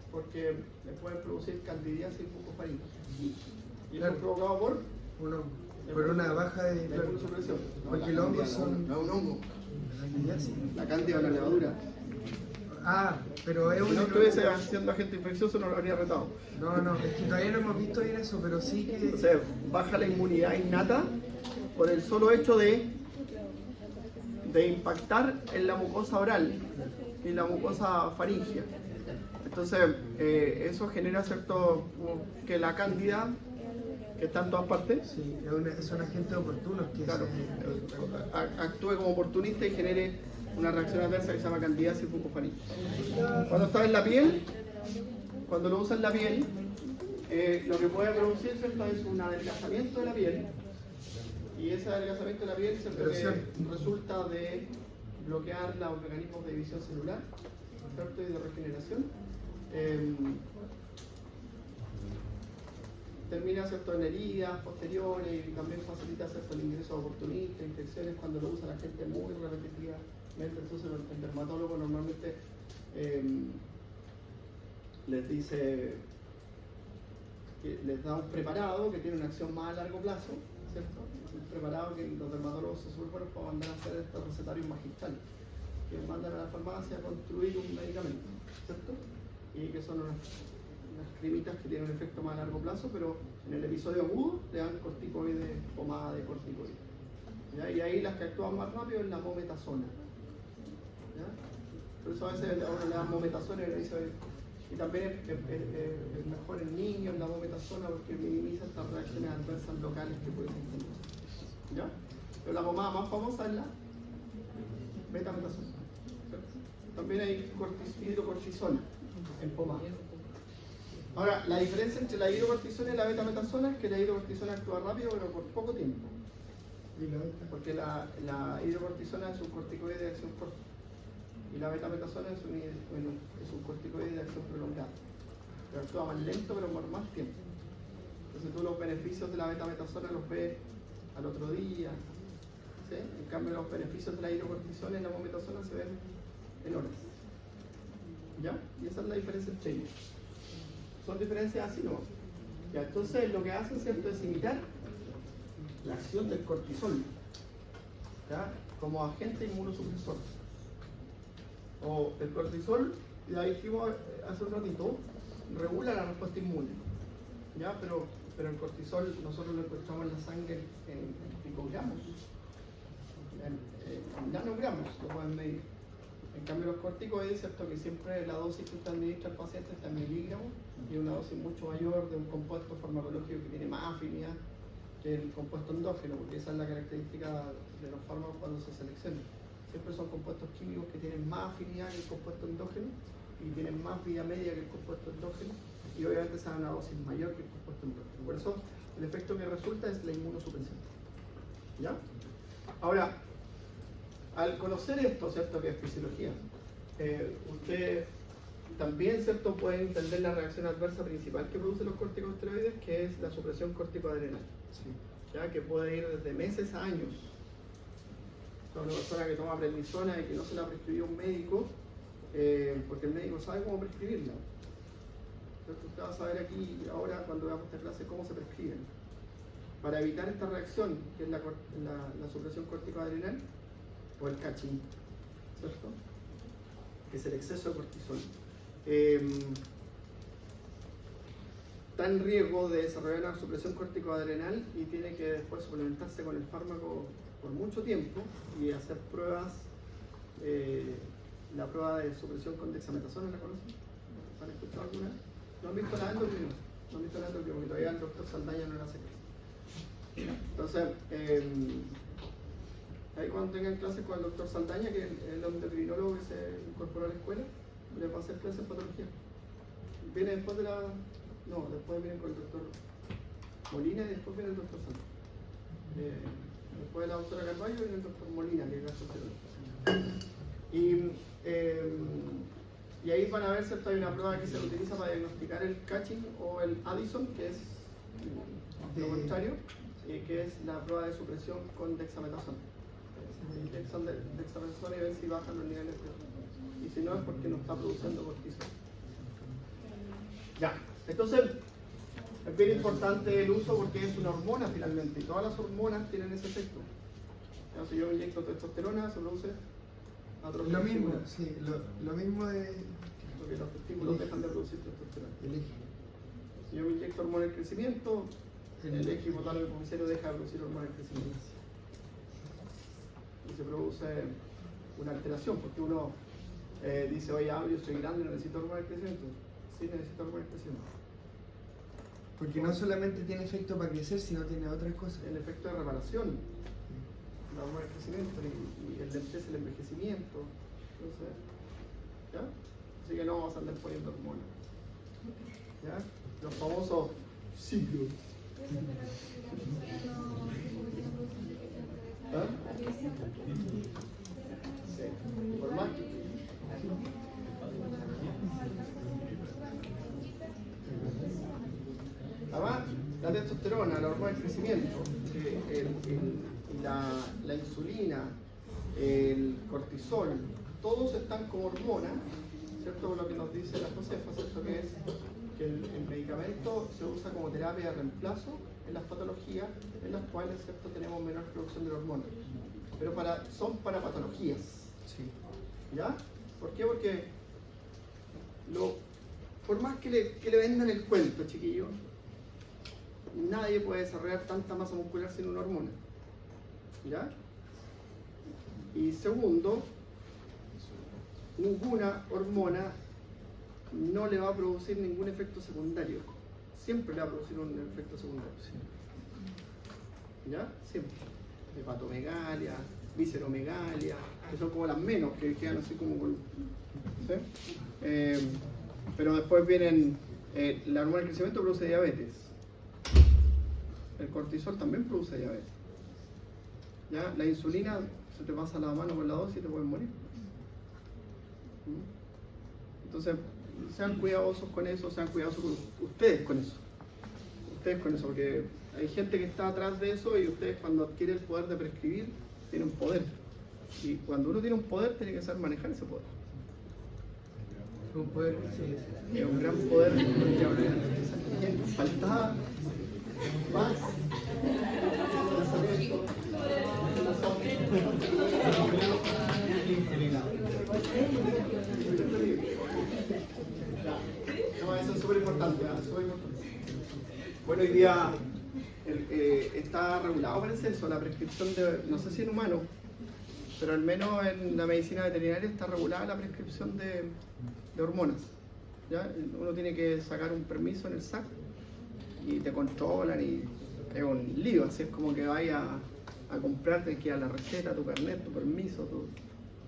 porque le pueden producir candidiasis bucofaringe. Y eso es provocado por una baja de inmunosupresión. porque los hongos son... No es un hongo. candidiasis. La cándida es una levadura. Ah, pero es Si un... no estuviese haciendo agente infeccioso, no lo habría retado. No, es que todavía no hemos visto bien eso, pero sí que... Entonces, baja la inmunidad innata por el solo hecho de impactar en la mucosa oral y la mucosa faríngea. Entonces, eso genera cierto que la cándida, que está en todas partes, Sí, es un agente oportuno que claro, actúe como oportunista y genere una reacción adversa que se llama candidiasis bucofaringe. Cuando está en la piel, cuando lo usa en la piel, lo que puede producir, ¿cierto?, es un adelgazamiento de la piel. Y ese adelgazamiento de la piel, ¿cierto?, que resulta de bloquear los mecanismos de división celular, ¿cierto?, y de regeneración. Termina, ¿cierto?, en heridas posteriores y también facilita, ¿cierto?, el ingreso de oportunistas, infecciones cuando lo usa la gente muy repetitivamente. Entonces el dermatólogo normalmente les dice que les da un preparado que tiene una acción más a largo plazo, ¿cierto? Un preparado que los dermatólogos son súper buenos para mandar a hacer estos recetarios magistrales, que mandan a la farmacia a construir un medicamento, ¿cierto? Y que son unas cremitas que tienen un efecto más a largo plazo, pero en el episodio agudo le dan corticoides, pomada de corticoides. ¿Ya? Y ahí las que actúan más rápido es la mometasona. ¿Ya? Por eso a veces a uno le dan mometasona y le dice, y también es mejor en niños la mometasona porque minimiza estas reacciones adversas locales que pueden tener. ¿Ya? Pero la pomada más famosa es la betametasona. También hay hidrocortisona en pomada. Ahora, la diferencia entre la hidrocortisona y la betametasona es que la hidrocortisona actúa rápido pero por poco tiempo. Porque la hidrocortisona es un corticoide de acción corta. Y la betametasona es un corticoide de acción prolongada. Pero actúa más lento, pero por más tiempo. Entonces tú los beneficios de la betametasona los ves al otro día. ¿Sí? En cambio los beneficios de la hidrocortisona y la mometasona se ven en horas. ¿Ya? Y esa es la diferencia entre ellos. Son diferencias así, ¿no? Ya, entonces lo que hacen, ¿cierto?, es imitar la acción del cortisol, ¿ya?, como agente inmunosupresor. O el cortisol, ya dijimos hace un ratito, regula la respuesta inmune, ¿ya? Pero el cortisol nosotros lo encontramos en la sangre en picogramos, en nanogramos, lo pueden medir. En cambio los corticoides, ¿cierto?, que siempre la dosis que usted administra al paciente está en miligramos y una dosis mucho mayor de un compuesto farmacológico que tiene más afinidad que el compuesto endógeno, porque esa es la característica de los fármacos cuando se seleccionan. Siempre son compuestos químicos que tienen más afinidad que el compuesto endógeno y tienen más vida media que el compuesto endógeno y obviamente se da una dosis mayor que el compuesto endógeno. Por eso el efecto que resulta es la inmunosupresión. ¿Ya? Ahora, al conocer esto, ¿cierto?, que es fisiología, usted también, ¿cierto?, puede entender la reacción adversa principal que producen los corticosteroides, que es la supresión corticoadrenal, ¿ya?, que puede ir desde meses a años. Una persona que toma prednisona y que no se la prescribió un médico, porque el médico sabe cómo prescribirla. Entonces usted va a saber aquí, ahora cuando veamos esta clase, cómo se prescriben. Para evitar esta reacción, que es la supresión corticoadrenal, o el catching, ¿cierto?, que es el exceso de cortisol, está en riesgo de desarrollar una supresión corticoadrenal y tiene que después suplementarse con el fármaco por mucho tiempo y hacer pruebas. La prueba de supresión con dexametasona, ¿la conocen? ¿Han escuchado alguna? ¿No han visto la endocrino? No han visto la endocrino, porque todavía el doctor Saldaña no la hace. Entonces, ahí cuando tengan clases con el doctor Saldaña, que es el endocrinólogo que se incorporó a la escuela, les va a hacer clases de patología. Viene después de la... No, después vienen con el doctor Molina y después viene el doctor Saldaña. Después de la doctora Carvalho viene el doctor Molina, que es gastroenterólogo. Y ahí van a ver, ¿cierto?, hay una prueba que se utiliza para diagnosticar el catching o el Addison, que es lo contrario, que es la prueba de supresión con dexametasona. Dexametasona y ver si bajan los niveles de... Y si no es porque no está produciendo cortisol. Ya, entonces es bien importante el uso porque es una hormona finalmente y todas las hormonas tienen ese efecto. Si yo inyecto testosterona, se produce lo mismo, sí, lo mismo de... Porque los testículos dejan de producir testosterona. Si yo me inyecto hormona del crecimiento, el eje hipotálamo hipofisario deja de producir hormona del crecimiento. Y se produce una alteración, porque uno dice, oye, yo soy grande y no necesito hormona del crecimiento. Sí, necesito hormona del crecimiento. Porque no solamente tiene efecto para crecer, sino tiene otras cosas. El efecto de reparación, la hormona del crecimiento y el lentece el envejecimiento. Entonces, ¿ya? Así que no vamos a andar poniendo hormonas. ¿Ya? Los famosos ciclos. ¿Ah? Sí, por más que... Además, la testosterona, la hormona del crecimiento, la insulina, el cortisol, todos están como hormonas, ¿cierto? Lo que nos dice la Josefa, ¿cierto? Que es que el medicamento se usa como terapia de reemplazo en las patologías en las cuales, ¿cierto?, tenemos menor producción de hormonas. Pero son para patologías. Sí. ¿Ya? ¿Por qué? Porque por más que le vendan el cuento, chiquillos, nadie puede desarrollar tanta masa muscular sin una hormona. ¿Ya? Y segundo, ninguna hormona no le va a producir ningún efecto secundario. Siempre le va a producir un efecto secundario. ¿Ya? Siempre. Hepatomegalia, visceromegalia, que son como las menos, que quedan así como con... ¿sí? Pero después vienen... la hormona del crecimiento produce diabetes. El cortisol también produce diabetes. ¿Ya? La insulina, se te pasa la mano con la dosis y te puedes morir. Entonces, sean cuidadosos con eso, sean cuidadosos con ustedes con eso. Ustedes con eso, porque hay gente que está atrás de eso y ustedes cuando adquieren el poder de prescribir, tienen poder. Y cuando uno tiene un poder, tiene que saber manejar ese poder. Un poder, sí. Es un gran poder. Faltaba más. No, eso es súper importante, súper importante. Bueno, hoy día está regulado, parece eso, la prescripción de, no sé si en humanos, pero al menos en la medicina veterinaria está regulada la prescripción de hormonas. ¿Ya? Uno tiene que sacar un permiso en el SAC y te controlan y es un lío, así es como que vayas a comprarte, que a la receta, tu carnet, tu permiso,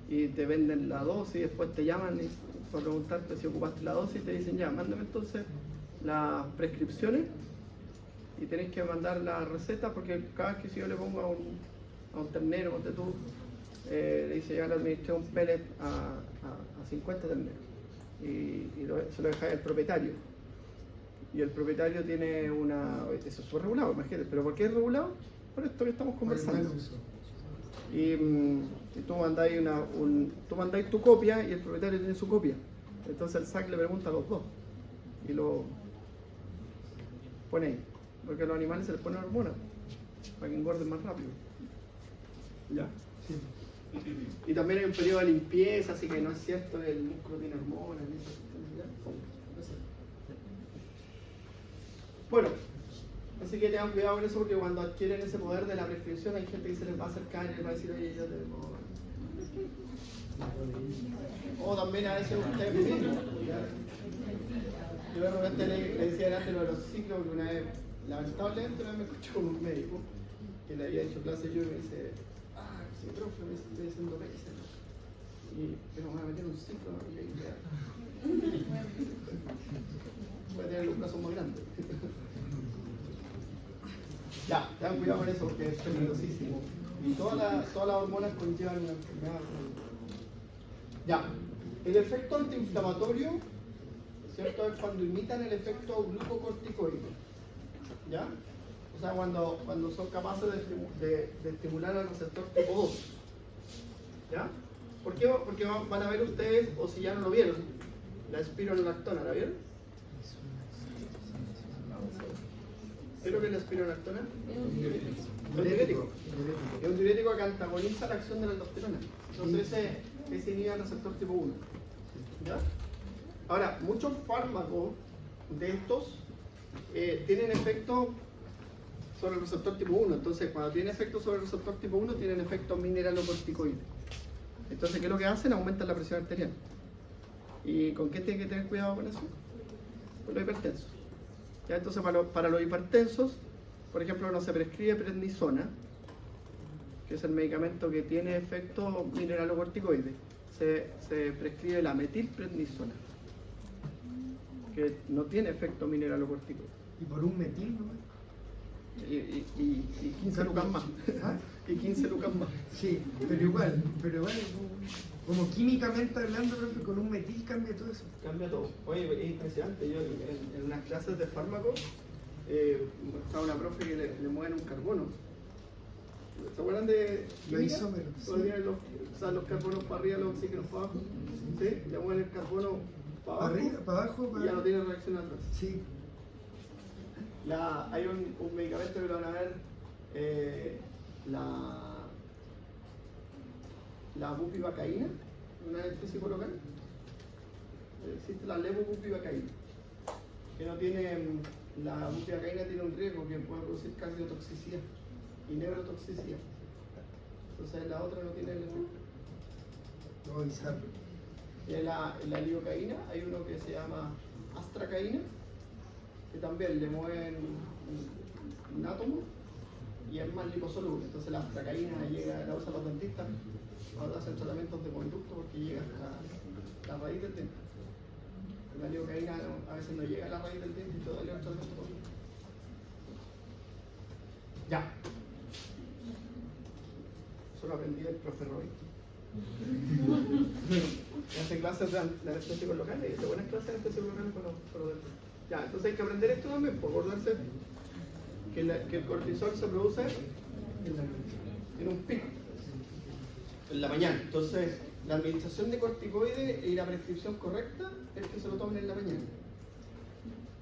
y te venden la dosis, y después te llaman para preguntarte si ocupaste la dosis y te dicen ya, mándame entonces las prescripciones y tenés que mandar la receta porque cada vez que si yo le pongo a un ternero, ponte tú, le dice ya le administré un pellet a 50 terneros y se lo deja el propietario. Y el propietario tiene eso es regulado, imagínate, pero ¿por qué es regulado? Por esto que estamos conversando. Y tú mandáis tu copia y el propietario tiene su copia. Entonces el SAC le pregunta a los dos y lo pone ahí. Porque a los animales se les pone hormonas para que engorden más rápido. ¿Ya? Sí. Y también hay un periodo de limpieza, así que no es cierto que el músculo tiene hormonas. ¿Ya? No sé. Bueno, así que tengan cuidado con eso porque cuando adquieren ese poder de la prescripción hay gente que se les va a acercar y les va a decir, oye, yo te puedo. O también a veces ustedes mismos. Yo de repente le decía antes lo de los ciclos, que una vez, lamentablemente, una vez me escuché con un médico que le había hecho clase yo y me dice, sí, profe, me estoy haciendo meses. Pero me voy a meter un ciclo, ¿no? Y ahí voy a tener los brazos más grandes. Ya, tengan cuidado con eso porque es peligrosísimo. Y todas las hormonas conllevan una enfermedad. Ya, el efecto antiinflamatorio, ¿cierto? Es cuando imitan el efecto glucocorticoide. ¿Ya? O sea, cuando son capaces de estimular al receptor tipo 2. ¿Ya? ¿Por qué? Porque van a ver ustedes, o si ya no lo vieron, la espironolactona, ¿la vieron? ¿Qué es lo que es la espironolactona? Es un diurético. Es un diurético que antagoniza la acción de la aldosterona. Entonces ese inhibe al receptor tipo 1. ¿Ya? Ahora, muchos fármacos de estos tienen efecto sobre el receptor tipo 1. Entonces, cuando tienen efecto sobre el receptor tipo 1, tienen efecto mineralocorticoide. Entonces, ¿qué es lo que hacen? Aumentan la presión arterial. ¿Y con qué tienen que tener cuidado con eso? Con los hipertensos. ¿Ya? Entonces, para los hipertensos, por ejemplo, no se prescribe prednisona, que es el medicamento que tiene efecto mineralocorticoide. Se prescribe la metilprednisona, que no tiene efecto mineralocorticoide. ¿Y por un metil, no? Y 15 lucas más. ¿Ah? Y 15 lucas más. Sí, pero igual, como químicamente hablando, profe, con un metil cambia todo eso. Cambia todo. Oye, es impresionante. Yo en unas clases de fármacos mostraba una profe que le mueven un carbono. ¿Se acuerdan de Los isómeros, sí. Los carbonos para arriba, los oxígenos para abajo? ¿Sí? Le mueven el carbono para abajo, Arriba, para abajo, y ya no tiene reacción atrás. Sí. Hay un medicamento que lo van a ver, la bupivacaína, una anestésico local. Existe la levobupivacaína, que no tiene, la bupivacaína tiene un riesgo que puede producir cardiotoxicidad y neurotoxicidad. Entonces la otra no tiene el efecto. No, bizarro. Y en la lidocaína hay uno que se llama astracaína, que también le mueven un átomo y es más liposoluble. Entonces la astracaína la usan los dentistas cuando hacen tratamientos de conducto porque llega hasta la raíz del diente. La lidocaína a veces no llega a la raíz del diente y todavía el tratamiento de conducto. Ya. Eso lo aprendí del profe Roy. Hace clases de anestésicos locales, de buenas clases de anestésicos locales con los dentistas. Ya, entonces hay que aprender esto también, por acordarse que el cortisol se produce en un pico, en la mañana. Entonces, la administración de corticoides y la prescripción correcta es que se lo tomen en la mañana.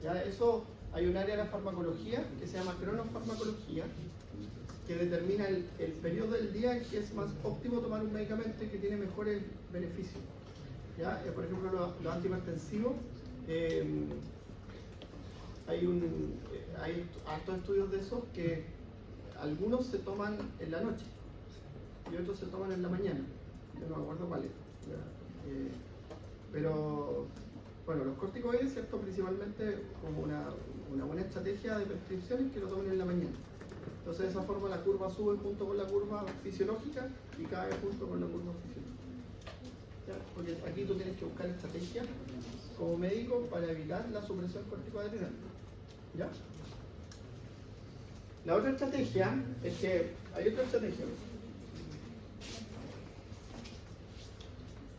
Ya, eso hay un área de la farmacología que se llama cronofarmacología, que determina el periodo del día en que es más óptimo tomar un medicamento y que tiene mejores beneficios. ¿Ya? Por ejemplo, los antihipertensivos, hay hartos estudios de esos que algunos se toman en la noche y otros se toman en la mañana. Yo no me acuerdo cuáles. Pero bueno, los corticoides, ¿cierto? Principalmente como una buena estrategia de prescripción es que lo tomen en la mañana. Entonces de esa forma la curva sube junto con la curva fisiológica y cae junto con la curva fisiológica. ¿Ya? Porque aquí tú tienes que buscar estrategias como médico para evitar la supresión corticoadrenal. ¿Ya? La otra estrategia es que hay otra estrategia.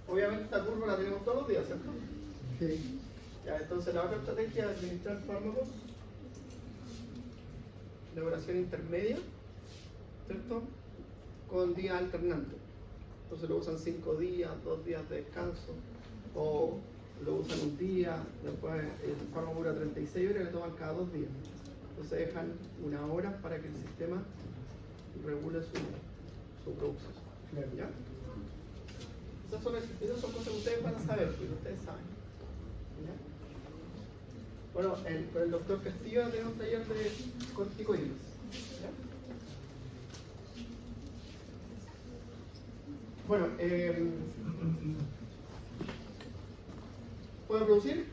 Obviamente esta curva la tenemos todos los días, ¿cierto? Sí. Ya, entonces la otra estrategia es administrar fármacos de duración intermedia, ¿cierto? Con días alternantes. Entonces lo usan 5 días, 2 días de descanso, o lo usan un día, después el fármaco dura 36 horas y lo toman cada 2 días. Entonces dejan 1 hora para que el sistema regule su producción. ¿Ya? Esas son cosas que ustedes van a saber, porque ustedes saben. ¿Ya? Bueno, con el doctor Castillo tenemos un taller de corticoides. ¿Ya? Bueno, puede producir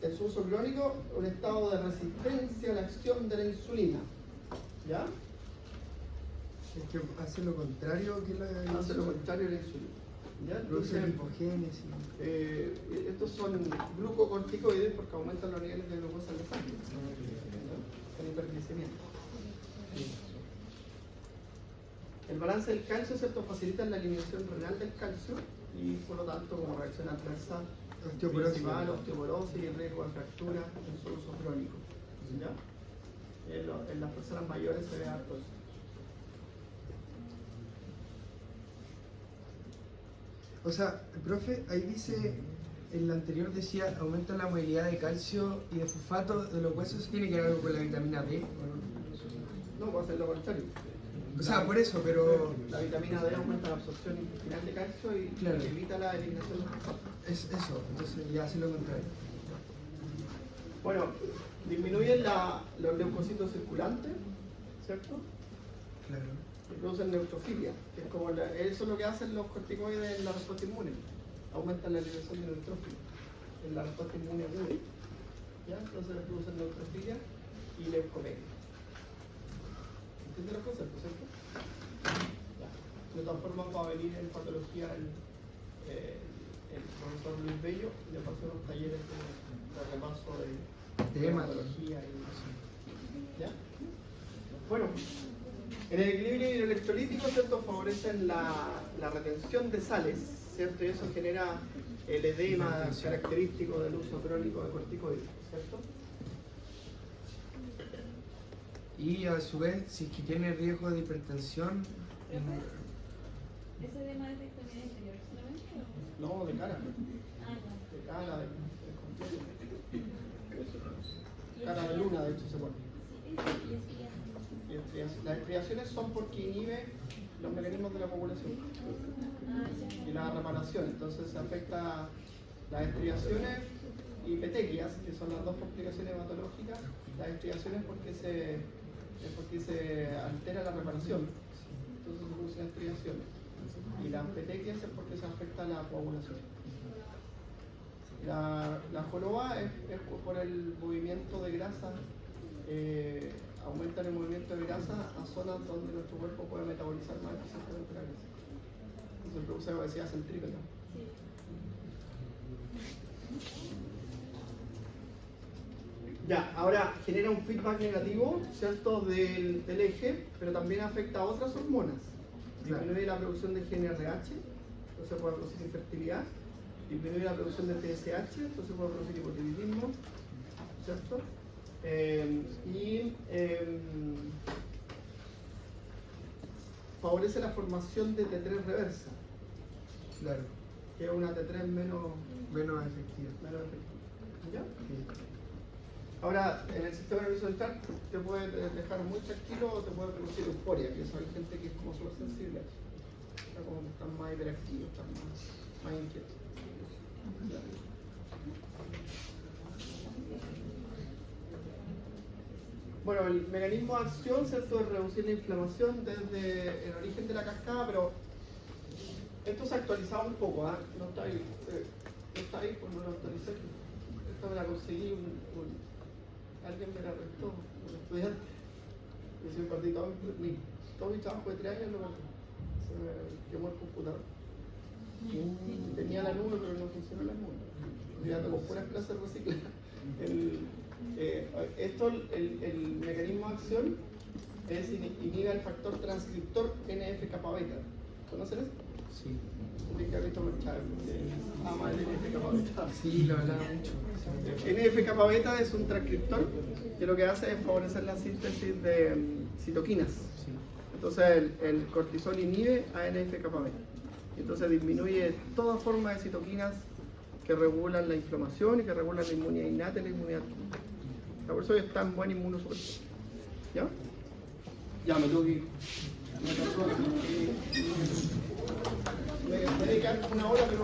en su uso crónico un estado de resistencia a la acción de la insulina. ¿Ya? Es que hace lo contrario que la Hace lo contrario a la insulina. ¿Ya? produce Entonces, lipogénesis. estos son glucocorticoides porque aumentan los niveles de glucosa en la sangre. ¿Ya? Con hiperglicemia. El balance del calcio, ¿cierto? Facilita la eliminación renal del calcio y por lo tanto como reacción adversa principal, osteoporosis y riesgo de fractura en su uso crónico. ¿Ya? En las personas mayores se ve harto eso. O sea, profe, ahí dice, en la anterior decía, aumenta la movilidad de calcio y de fosfato de los huesos. ¿Tiene que ver algo con la vitamina D? No, puede ser lo contrario. O sea, por eso, pero La vitamina D aumenta la absorción intestinal de calcio y Claro. evita la eliminación de fosfato. es eso, entonces ya hace lo contrario. Bueno, disminuyen los leucocitos circulantes, ¿cierto? Claro. Y producen neutrofilia, que es como eso es lo que hacen los corticoides en la respuesta inmune. Aumentan la liberación de neutrófilos en la respuesta inmune aguda. ¿Ya? Entonces producen neutrofilia y leucopenia. ¿Entiendes las cosas, cierto? Ya. De todas formas va a venir en patología el profesor Luis Bello y le pasó unos talleres de repaso de hematología y ¿ya? Bueno, en el equilibrio hidroelectrolítico, ¿cierto? Favorecen la retención de sales, ¿cierto? Y eso genera el edema característico del uso crónico de corticoides, ¿cierto? Y a su vez, si es que tiene riesgo de hipertensión, ¿Ese edema es de extremidad inferior solamente o? No, de cara. Ah, De cara, de cara de luna, de hecho, se pone. Y las estriaciones son porque inhibe los mecanismos de la coagulación y la reparación. Entonces se afecta las estriaciones y petequias, que son las dos complicaciones hematológicas. Las estriaciones es porque se altera la reparación, entonces se producen estriaciones. Y las petequias es porque se afecta la coagulación. La joroba es por el movimiento de grasa, aumenta el movimiento de grasa a zonas donde nuestro cuerpo puede metabolizar más eficientemente la grasa. Entonces produce obesidad centrípeta. Ya, ahora genera un feedback negativo, ¿cierto? Del eje, pero también afecta a otras hormonas, disminuye la producción de GNRH, entonces puede producir infertilidad, disminuye la producción de TSH, entonces puede producir hipotiroidismo, ¿cierto? Favorece la formación de T3 reversa, Claro, que es una T3 menos efectivo. efectiva. ¿Ya? Sí. Ahora, en el sistema nervioso central te puede dejar muy tranquilo o te puede producir euforia, que eso hay gente que es como súper sensible a eso. Está como que están más hiperactivos, están más inquietos. ¿Ya? Bueno, el mecanismo de acción, ¿cierto?, es reducir la inflamación desde el origen de la cascada, pero esto se ha actualizado un poco, ¿ah? No está ahí, pues no lo actualicé. Esta me la conseguí, alguien me la prestó, un estudiante. Yo soy partí todo mi trabajo de 3 años, se me quemó el computador. Tenía la nube, pero no funcionó la nube. Ya tengo puras clases recicladas. El mecanismo de acción es inhibe el factor transcriptor NF-kappa beta. ¿Conocen eso? Sí. Que ha visto con Chávez, ama el NF-kappa beta. Sí, lo hablaba mucho. NF-kappa beta es un transcriptor que lo que hace es favorecer la síntesis de citoquinas. Sí. Entonces el cortisol inhibe a NF-kappa beta. Entonces disminuye toda forma de citoquinas que regulan la inflamación y que regulan la inmunidad innata y la inmunidad adquirida. Por eso es tan buen inmunosupresor. ¿Ya? Ya me tengo que ir. Me dedican una hora, pero